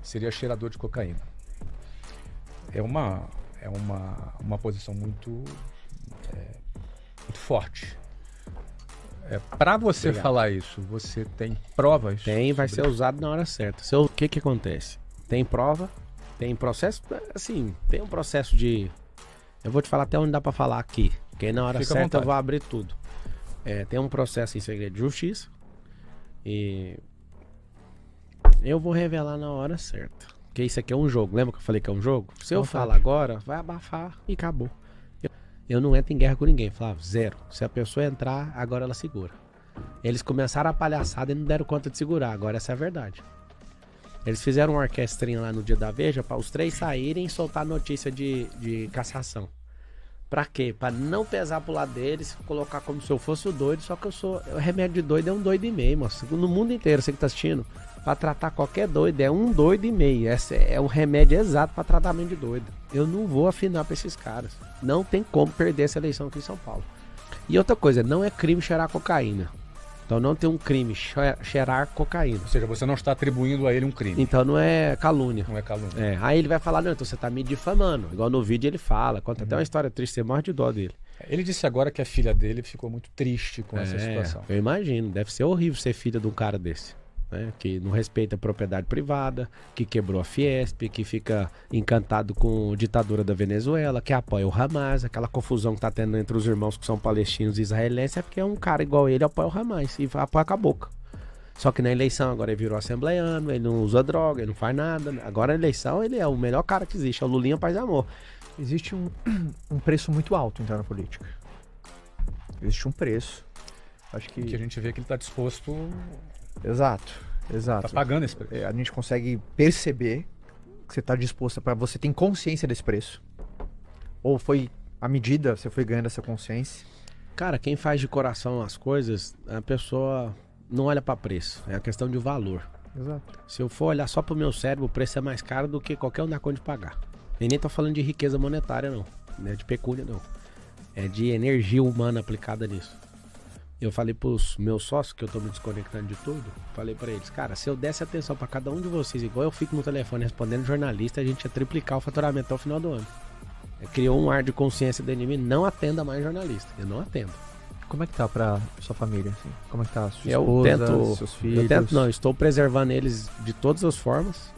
seria cheirador de cocaína. É uma posição muito forte. Para você falar isso, você tem provas? Tem, vai ser usado na hora certa. O que acontece? Tem prova, tem processo, assim, tem um processo de... Eu vou te falar até onde dá para falar aqui, porque na hora certa eu vou abrir tudo. Tem um processo em segredo de justiça e eu vou revelar na hora certa. Porque isso aqui é um jogo, lembra que eu falei que é um jogo? Se eu falar agora, vai abafar e acabou. Eu não entro em guerra com ninguém, Flávio, zero. Se a pessoa entrar, agora ela segura. Eles começaram a palhaçada e não deram conta de segurar, agora essa é a verdade. Eles fizeram uma orquestrinha lá no Dia da Veja para os 3 saírem e soltar notícia de cassação. Pra quê? Pra não pesar pro lado deles, colocar como se eu fosse o doido, só que o remédio de doido é 1,5 doido, moço. No mundo inteiro, você que tá assistindo, pra tratar qualquer doido é 1,5 doido. Esse é o remédio exato pra tratamento de doido. Eu não vou afinar pra esses caras. Não tem como perder essa eleição aqui em São Paulo. E outra coisa, não é crime cheirar cocaína. Então não tem um crime cheirar cocaína. Ou seja, você não está atribuindo a ele um crime. Então não é calúnia. Não é calúnia. Aí ele vai falar, não, então você tá me difamando. Igual no vídeo ele fala, conta até uma história triste, você morre de dó dele. Ele disse agora que a filha dele ficou muito triste com essa situação. Eu imagino, deve ser horrível ser filha de um cara desse. Né? Que não respeita a propriedade privada, que quebrou a Fiesp, que fica encantado com a ditadura da Venezuela, que apoia o Hamas, aquela confusão que tá tendo entre os irmãos que são palestinos e israelenses, é porque um cara igual ele apoia o Hamas e apoia com a boca. Só que na eleição agora ele virou assembleiano, ele não usa droga, ele não faz nada. Agora na eleição ele é o melhor cara que existe, é o Lulinha Paz e Amor. Existe um preço muito alto entrar na política. Existe um preço. Acho que a gente vê que ele está disposto... Exato. Tá pagando esse preço. A gente consegue perceber que você está disposto, para você tem consciência desse preço. Ou foi à medida, você foi ganhando essa consciência. Cara, quem faz de coração as coisas, a pessoa não olha para preço, é a questão de valor. Exato. Se eu for olhar só pro meu cérebro, o preço é mais caro do que qualquer um dá conta de pagar. E nem tô falando de riqueza monetária não, não é de pecúnia não. É de energia humana aplicada nisso. Eu falei pros meus sócios, que eu tô me desconectando de tudo, falei pra eles, cara, se eu desse atenção pra cada um de vocês, igual eu fico no telefone respondendo jornalista, a gente ia triplicar o faturamento até o final do ano. Criou um ar de consciência dentro de mim, não atenda mais jornalista, eu não atendo. Como é que tá pra sua família, assim? Como é que tá sua esposa, seus filhos? Estou preservando eles de todas as formas.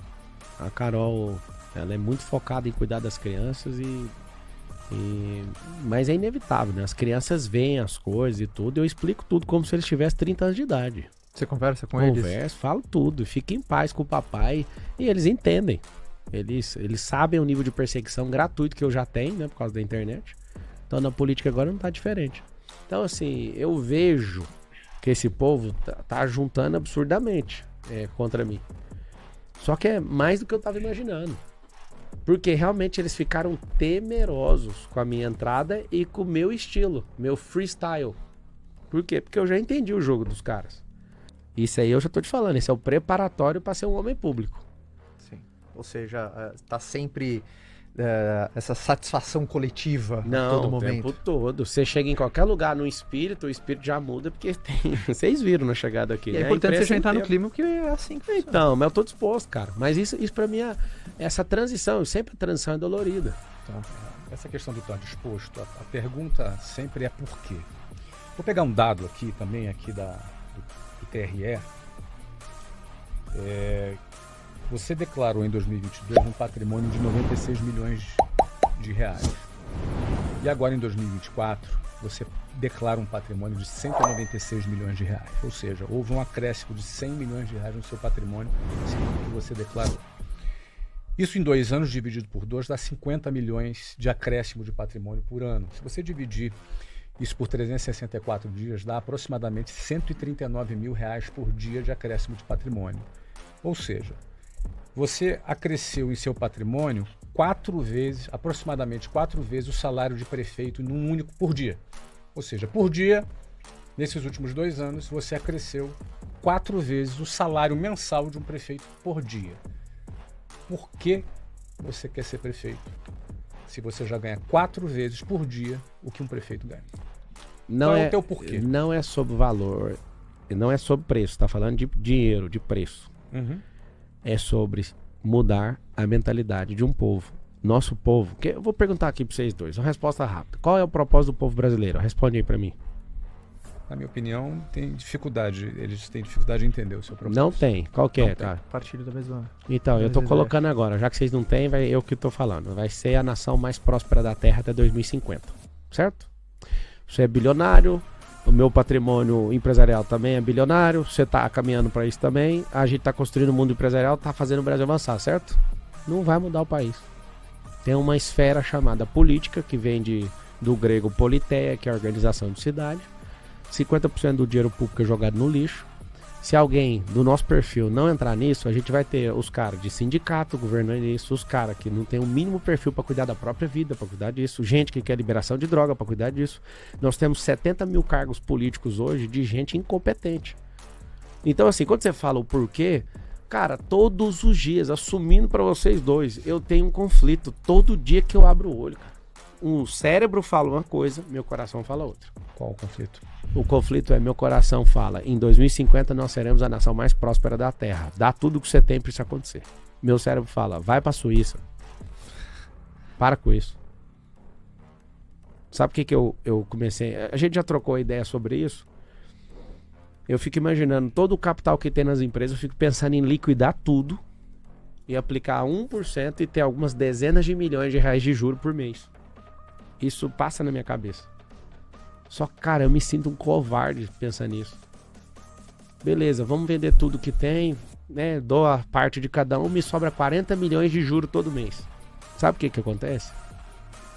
A Carol, ela é muito focada em cuidar das crianças mas é inevitável, né? As crianças veem as coisas e tudo, eu explico tudo como se eles tivessem 30 anos de idade. Você conversa com eles? Converso, falo tudo, fica em paz com o papai e eles entendem. Eles sabem o nível de perseguição gratuito que eu já tenho, né? Por causa da internet. Então na política agora não tá diferente. Então assim, eu vejo que esse povo tá juntando absurdamente contra mim. Só que é mais do que eu tava imaginando. Porque realmente eles ficaram temerosos com a minha entrada e com o meu estilo, meu freestyle. Por quê? Porque eu já entendi o jogo dos caras. Isso aí eu já tô te falando, esse é o preparatório para ser um homem público. Sim. Ou seja, tá sempre essa satisfação coletiva Não, a todo o tempo momento. todo. Você chega em qualquer lugar no espírito, o espírito já muda, porque tem... Vocês viram na chegada aqui, E né? é importante você já entrar no inteira. clima, porque é assim que funciona. Então, mas eu tô disposto, cara. Mas isso pra mim é essa transição. Sempre a transição é dolorida. Então, essa questão do estar disposto, a pergunta sempre é por quê. Vou pegar um dado aqui também, aqui do TRE. Você declarou em 2022 um patrimônio de 96 milhões de reais. E agora em 2024, você declara um patrimônio de 196 milhões de reais. Ou seja, houve um acréscimo de 100 milhões de reais no seu patrimônio, segundo o que você declarou. Isso em 2 anos dividido por 2 dá 50 milhões de acréscimo de patrimônio por ano. Se você dividir isso por 364 dias, dá aproximadamente 139 mil reais por dia de acréscimo de patrimônio. Ou seja, você acresceu em seu patrimônio aproximadamente 4 vezes o salário de prefeito num único por dia. Ou seja, por dia, nesses últimos 2 anos, você acresceu 4 vezes o salário mensal de um prefeito por dia. Por que você quer ser prefeito? Se você já ganha 4 vezes por dia o que um prefeito ganha. Não Qual é o teu porquê? Não é sobre valor, não é sobre preço. Tá falando de dinheiro, de preço. É sobre mudar a mentalidade de um povo. Nosso povo. Eu vou perguntar aqui pra vocês dois. Uma resposta rápida. Qual é o propósito do povo brasileiro? Responde aí pra mim. Na minha opinião, tem dificuldade. Eles têm dificuldade de entender o seu propósito. Não tem. Qual que Não é, tem. cara? Partilho da mesma. Então, eu tô colocando agora. Já que vocês não têm, eu que tô falando. Vai ser a nação mais próspera da Terra até 2050. Certo? Você é bilionário. O meu patrimônio empresarial também é bilionário. Você tá caminhando para isso também. A gente tá construindo o mundo empresarial, tá fazendo o Brasil avançar, certo? Não vai mudar o país. Tem uma esfera chamada política, que vem do grego politeia, que é a organização de cidade. 50% do dinheiro público é jogado no lixo. Se alguém do nosso perfil não entrar nisso, a gente vai ter os caras de sindicato governando isso, os caras que não tem o mínimo perfil para cuidar da própria vida, para cuidar disso, gente que quer liberação de droga para cuidar disso. Nós temos 70 mil cargos políticos hoje de gente incompetente. Então assim, quando você fala o porquê, cara, todos os dias, assumindo para vocês dois, eu tenho um conflito todo dia que eu abro o olho, cara. O cérebro fala uma coisa, meu coração fala outra. Qual o conflito? O conflito é, meu coração fala, em 2050 nós seremos a nação mais próspera da Terra. Dá tudo o que você tem para isso acontecer. Meu cérebro fala, vai pra Suíça. Para com isso. Sabe o que eu comecei? A gente já trocou ideia sobre isso. Eu fico imaginando todo o capital que tem nas empresas, eu fico pensando em liquidar tudo e aplicar 1% e ter algumas dezenas de milhões de reais de juros por mês. Isso passa na minha cabeça. Só que, cara, eu me sinto um covarde pensando nisso. Beleza, vamos vender tudo que tem, né? Dou a parte de cada um, me sobra 40 milhões de juros todo mês. Sabe o que acontece?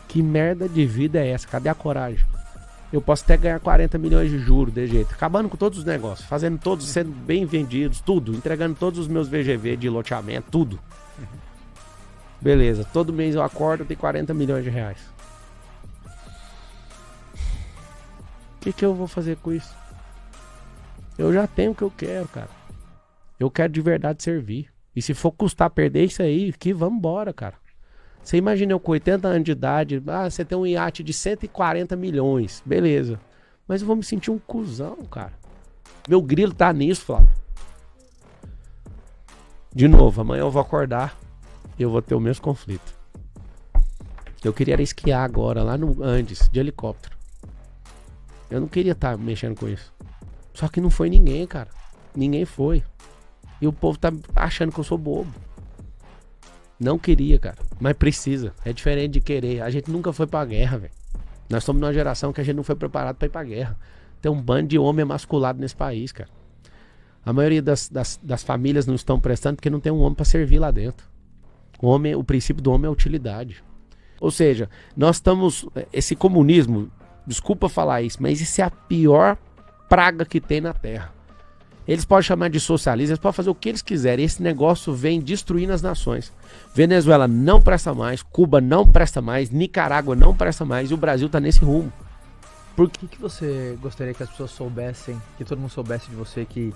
Que merda de vida é essa? Cadê a coragem? Eu posso até ganhar 40 milhões de juros de jeito, acabando com todos os negócios, fazendo todos, sendo bem vendidos, tudo, entregando todos os meus VGV de loteamento, tudo. Beleza, todo mês eu acordo e tenho 40 milhões de reais. O que eu vou fazer com isso? Eu já tenho o que eu quero, cara. Eu quero de verdade servir. E se for custar perder isso aí, que vamos embora, cara. Você imagina eu com 80 anos de idade, você tem um iate de 140 milhões, beleza. Mas eu vou me sentir um cuzão, cara. Meu grilo tá nisso, Flávio. De novo, amanhã eu vou acordar e eu vou ter o mesmo conflito. Eu queria esquiar agora lá no Andes, de helicóptero. Eu não queria estar mexendo com isso. Só que não foi ninguém, cara. Ninguém foi. E o povo tá achando que eu sou bobo. Não queria, cara. Mas precisa. É diferente de querer. A gente nunca foi pra guerra, velho. Nós somos numa geração que a gente não foi preparado pra ir pra guerra. Tem um bando de homem emasculado nesse país, cara. A maioria das famílias não estão prestando porque não tem um homem pra servir lá dentro. O princípio do homem é utilidade. Ou seja, nós estamos... Esse comunismo, desculpa falar isso, mas isso é a pior praga que tem na Terra. Eles podem chamar de socialismo, eles podem fazer o que eles quiserem. Esse negócio vem destruindo as nações. Venezuela não presta mais, Cuba não presta mais, Nicarágua não presta mais e o Brasil está nesse rumo. Por que você gostaria que as pessoas soubessem, que todo mundo soubesse de você que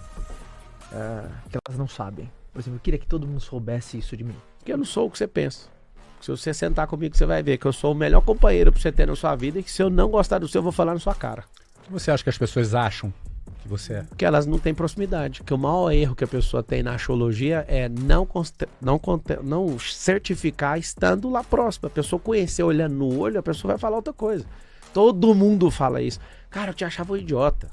elas não sabem? Por exemplo, eu queria que todo mundo soubesse isso de mim. Porque eu não sou o que você pensa. Se você sentar comigo, você vai ver que eu sou o melhor companheiro pra você ter na sua vida e que se eu não gostar do seu, eu vou falar na sua cara. O que você acha que as pessoas acham que você é? Porque elas não têm proximidade. Que o maior erro que a pessoa tem na axiologia é não certificar estando lá próximo. A pessoa conhecer olhando no olho, a pessoa vai falar outra coisa. Todo mundo fala isso. Cara, eu te achava um idiota.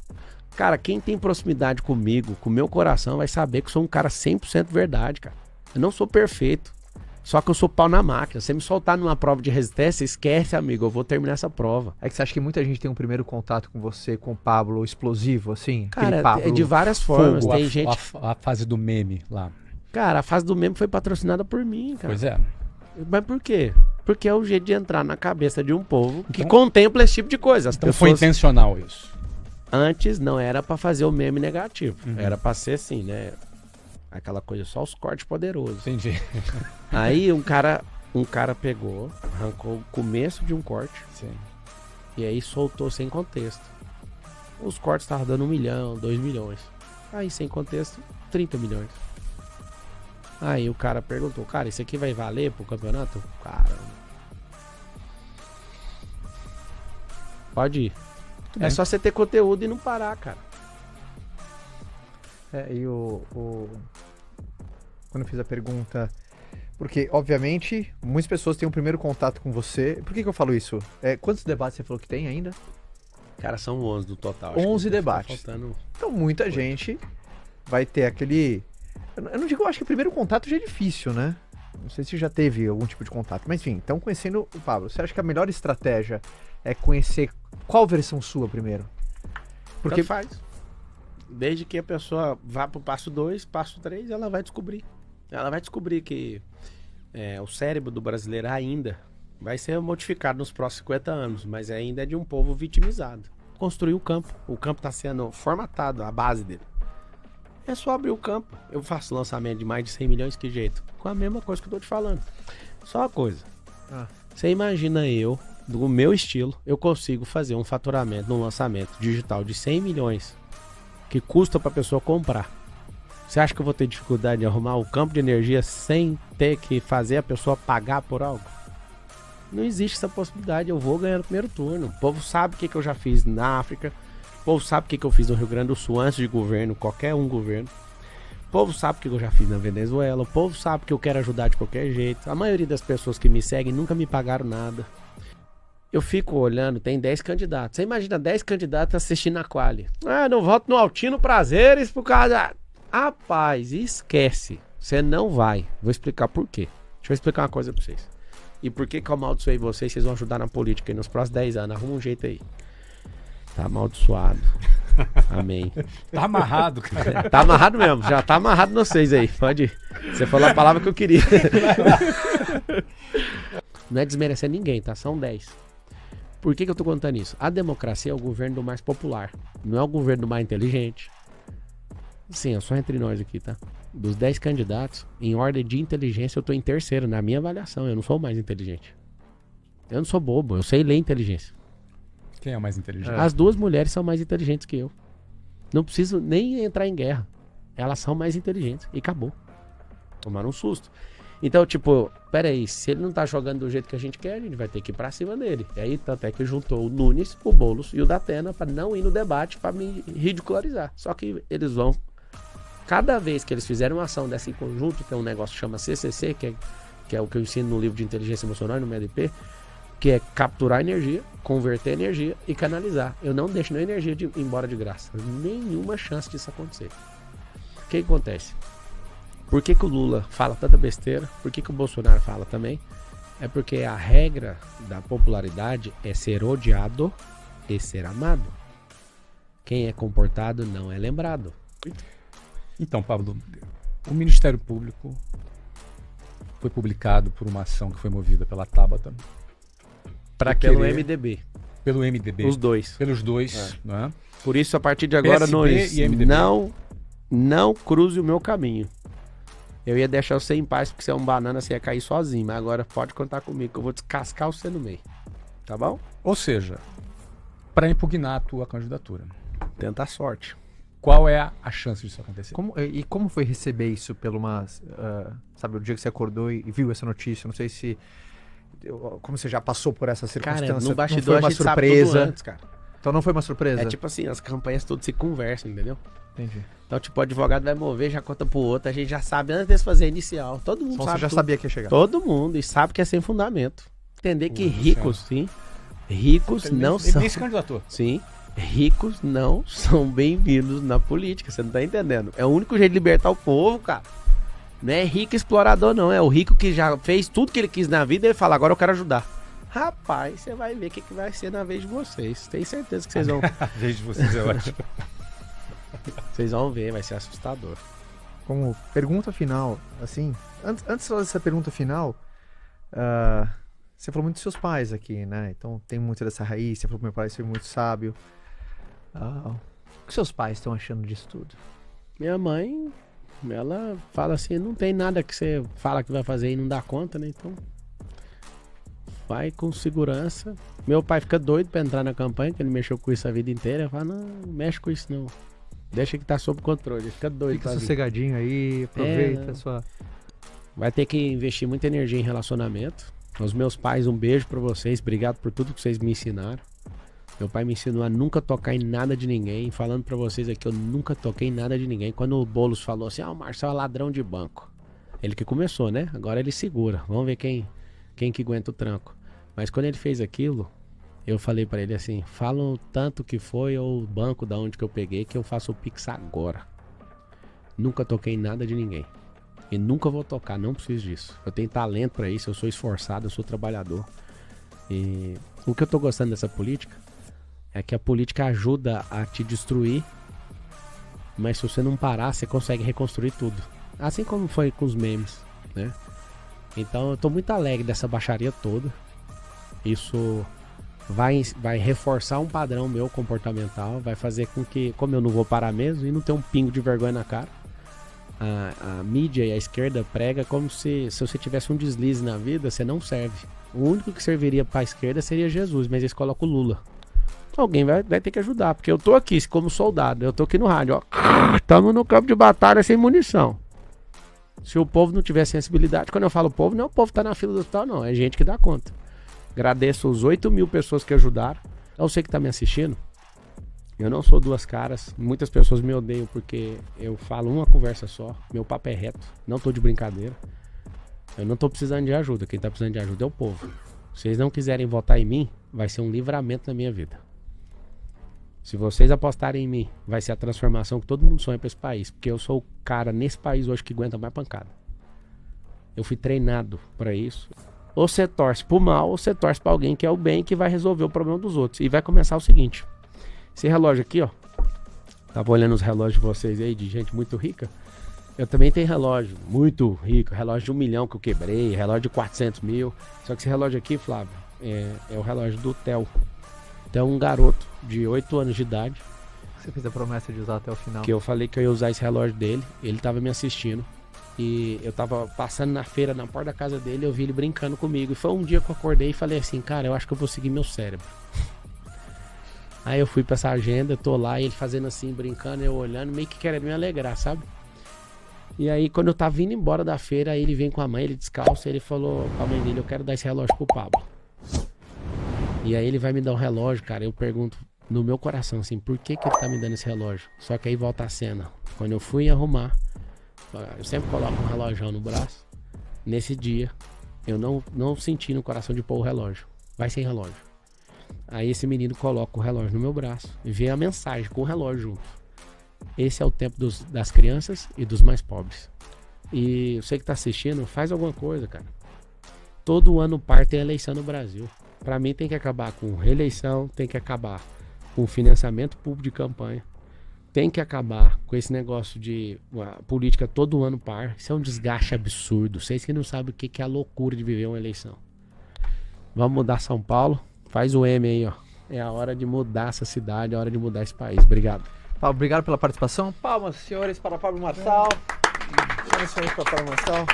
Cara, quem tem proximidade comigo, com o meu coração, vai saber que eu sou um cara 100% verdade, cara. Eu não sou perfeito. Só que eu sou pau na máquina. Se você me soltar numa prova de resistência, esquece, amigo. Eu vou terminar essa prova. É que você acha que muita gente tem um primeiro contato com você, com o Pablo explosivo, assim? Cara, é de várias formas. Fogo, tem gente... a fase do meme lá. Cara, a fase do meme foi patrocinada por mim, cara. Pois é. Mas por quê? Porque é o jeito de entrar na cabeça de um povo que contempla esse tipo de coisa. As Então pessoas... foi intencional isso. Antes não era pra fazer o meme negativo. Era pra ser assim, né? Aquela coisa, só os cortes poderosos. Entendi. Aí um cara pegou, arrancou o começo de um corte. Sim. E aí soltou sem contexto. Os cortes estavam dando 1 milhão, 2 milhões. Aí sem contexto, 30 milhões. Aí o cara perguntou, cara, isso aqui vai valer pro campeonato? Caramba. Pode ir. É só você ter conteúdo e não parar, cara. E quando eu fiz a pergunta... Porque, obviamente, muitas pessoas têm um primeiro contato com você. Por que eu falo isso? Quantos debates você falou que tem ainda? Cara, são 11 do total. 11 debates. Tá faltando... Então, muita gente vai ter aquele... Eu não digo, eu acho que o primeiro contato já é difícil, né? Não sei se já teve algum tipo de contato. Mas, enfim, então, conhecendo o Pablo, você acha que a melhor estratégia é conhecer qual versão sua primeiro? Porque faz. Desde que a pessoa vá pro passo 2, passo 3, ela vai descobrir. Ela vai descobrir que o cérebro do brasileiro ainda vai ser modificado nos próximos 50 anos, mas ainda é de um povo vitimizado. Construir o campo. O campo está sendo formatado, a base dele. É só abrir o campo. Eu faço lançamento de mais de 100 milhões, que jeito? Com a mesma coisa que eu tô te falando. Só uma coisa. Você imagina eu, do meu estilo, eu consigo fazer um faturamento num lançamento digital de 100 milhões que custa para a pessoa comprar. Você acha que eu vou ter dificuldade de arrumar o campo de energia sem ter que fazer a pessoa pagar por algo? Não existe essa possibilidade. Eu vou ganhar no primeiro turno. O povo sabe o que eu já fiz na África. O povo sabe o que eu fiz no Rio Grande do Sul antes de governo, qualquer um governo. O povo sabe o que eu já fiz na Venezuela. O povo sabe que eu quero ajudar de qualquer jeito. A maioria das pessoas que me seguem nunca me pagaram nada. Eu fico olhando, tem 10 candidatos. Você imagina 10 candidatos assistindo a quali. Não voto no Altino Prazeres por causa... Rapaz, esquece. Você não vai. Vou explicar por quê. Deixa eu explicar uma coisa pra vocês. E por que eu amaldiçoei vocês, vocês vão ajudar na política aí nos próximos 10 anos. Arruma um jeito aí. Tá amaldiçoado. Amém. Tá amarrado, cara. Tá amarrado mesmo. Já tá amarrado vocês aí. Pode ir. Você falou a palavra que eu queria. Não é desmerecer ninguém, tá? São 10. Por que eu tô contando isso? A democracia é o governo do mais popular. Não é o governo do mais inteligente. Sim, é só entre nós aqui, tá? Dos 10 candidatos, em ordem de inteligência, eu tô em terceiro, na minha avaliação. Eu não sou o mais inteligente. Eu não sou bobo, eu sei ler inteligência. Quem é o mais inteligente? As 2 mulheres são mais inteligentes que eu. Não preciso nem entrar em guerra. Elas são mais inteligentes. E acabou. Tomaram um susto. Então, tipo, peraí, se ele não tá jogando do jeito que a gente quer, a gente vai ter que ir pra cima dele. E aí, tanto é que juntou o Nunes, o Boulos e o Datena pra não ir no debate, pra me ridicularizar. Só que eles vão... Cada vez que eles fizerem uma ação dessa em conjunto, tem um negócio que chama CCC, que é o que eu ensino no livro de inteligência emocional e no MEDP, que é capturar energia, converter energia e canalizar. Eu não deixo nem energia ir embora de graça. Nenhuma chance disso acontecer. O que acontece? Por que o Lula fala tanta besteira? Por que o Bolsonaro fala também? É porque a regra da popularidade é ser odiado e ser amado. Quem é comportado não é lembrado. Então, Pablo, o Ministério Público foi publicado por uma ação que foi movida pela Tabata para pelo querer... MDB. Pelo MDB. Os dois. Pelos dois, né? Por isso, a partir de agora, PSB e MDB. não cruze o meu caminho. Eu ia deixar você em paz, porque você é um banana, você ia cair sozinho. Mas agora pode contar comigo, que eu vou descascar você no meio. Tá bom? Ou seja, para impugnar a tua candidatura. Tenta a sorte. Qual é a chance disso acontecer? Como foi receber isso pelo sabe, o dia que você acordou e viu essa notícia? Não sei se... Como você já passou por essa circunstância, Cara, no bastidor não foi uma a gente sabe surpresa. tudo antes, cara. Então não foi uma surpresa? É tipo assim, as campanhas todas se conversam, entendeu? Entendi. Então, tipo, o advogado vai mover, já conta pro outro, a gente já sabe antes de fazer a inicial. Todo mundo Então sabe você já tudo. sabia que ia chegar. Todo mundo, e sabe que é sem fundamento. Entender que ricos, sim, ricos não Ele são... nem se candidatou. Sim, ricos não são bem-vindos na política, você não tá entendendo. É o único jeito de libertar o povo, cara. Não é rico explorador, não. É o rico que já fez tudo que ele quis na vida e ele fala, agora eu quero ajudar. Rapaz, você vai ver o que vai ser na vez de vocês. Tenho certeza que vocês vão... A vez de vocês é ótimo. Vocês vão ver, vai ser assustador. Como pergunta final, assim, antes de fazer essa pergunta final, você falou muito dos seus pais aqui, né? Então tem muito dessa raiz, você falou que meu pai foi muito sábio. O que seus pais estão achando disso tudo? Minha mãe, ela fala assim, não tem nada que você fala que vai fazer e não dá conta, né? Então, vai com segurança. Meu pai fica doido pra entrar na campanha, que ele mexeu com isso a vida inteira. Ele fala, não mexe com isso não. Deixa que tá sob controle. Ele fica doido. Fica sossegadinho aí, aproveita a sua... Vai ter que investir muita energia em relacionamento. Os meus pais, um beijo pra vocês. Obrigado por tudo que vocês me ensinaram. Meu pai me ensinou a nunca tocar em nada de ninguém. Falando pra vocês aqui, eu nunca toquei em nada de ninguém. Quando o Boulos falou assim, o Marcelo é ladrão de banco. Ele que começou, né? Agora ele segura. Vamos ver quem que aguenta o tranco. Mas quando ele fez aquilo, eu falei pra ele assim, fala o tanto que foi ou o banco da onde que eu peguei, que eu faço o Pix agora. Nunca toquei em nada de ninguém. E nunca vou tocar, não preciso disso. Eu tenho talento pra isso, eu sou esforçado, eu sou trabalhador. E o que eu tô gostando dessa política é que a política ajuda a te destruir, mas se você não parar, você consegue reconstruir tudo. Assim como foi com os memes, né? Então eu tô muito alegre dessa baixaria toda. Isso vai reforçar um padrão meu comportamental, vai fazer com que, como eu não vou parar mesmo e não ter um pingo de vergonha na cara, a mídia e a esquerda prega como se você tivesse um deslize na vida, você não serve. O único que serviria pra esquerda seria Jesus, mas eles colocam o Lula. Alguém vai ter que ajudar, porque eu tô aqui como soldado, eu tô aqui no rádio, ó. Estamos no campo de batalha sem munição. Se o povo não tiver sensibilidade, quando eu falo povo, não é o povo que tá na fila do hospital, não, é gente que dá conta. Agradeço os 8.000 pessoas que ajudaram. Eu sei que tá me assistindo. Eu não sou duas caras. Muitas pessoas me odeiam porque eu falo uma conversa só. Meu papo é reto. Não tô de brincadeira. Eu não tô precisando de ajuda. Quem tá precisando de ajuda é o povo. Se vocês não quiserem votar em mim, vai ser um livramento na minha vida. Se vocês apostarem em mim, vai ser a transformação que todo mundo sonha pra esse país. Porque eu sou o cara nesse país hoje que aguenta mais pancada. Eu fui treinado pra isso. Ou você torce pro mal, ou você torce pra alguém que é o bem, que vai resolver o problema dos outros. E vai começar o seguinte. Esse relógio aqui, ó. Tava olhando os relógios de vocês aí, de gente muito rica. Eu também tenho relógio muito rico. Relógio de 1 milhão que eu quebrei. Relógio de 400 mil. Só que esse relógio aqui, Flávio, é o relógio do Theo. Theo é um garoto de 8 anos de idade. Você fez a promessa de usar até o final. Que eu falei que eu ia usar esse relógio dele. Ele tava me assistindo. E eu tava passando na feira, na porta da casa dele, eu vi ele brincando comigo. E foi um dia que eu acordei e falei assim, cara, eu acho que eu vou seguir meu cérebro. Aí eu fui pra essa agenda, tô lá, e ele fazendo assim, brincando, eu olhando, meio que querendo me alegrar, sabe? E aí quando eu tava vindo embora da feira, aí ele vem com a mãe, ele descalço, ele falou pra mãe dele, eu quero dar esse relógio pro Pablo. E aí ele vai me dar um relógio, cara, eu pergunto no meu coração assim, por que ele tá me dando esse relógio? Só que aí volta a cena. Quando eu fui arrumar, eu sempre coloco um relógio no braço. Nesse dia, eu não senti no coração de pôr o relógio. Vai sem relógio. Aí esse menino coloca o relógio no meu braço e vê a mensagem com o relógio junto. Esse é o tempo das crianças e dos mais pobres. E você que tá assistindo, faz alguma coisa, cara. Todo ano par tem eleição no Brasil. Pra mim tem que acabar com reeleição, tem que acabar com financiamento público de campanha. Tem que acabar com esse negócio de política todo ano par. Isso é um desgaste absurdo. Vocês que não sabem o que é a loucura de viver uma eleição. Vamos mudar São Paulo. Faz o M aí, ó. É a hora de mudar essa cidade, é a hora de mudar esse país. Obrigado. Pablo, obrigado pela participação. Palmas, senhores, para Pablo Marçal. Senhoras e senhores, para Pablo Marçal.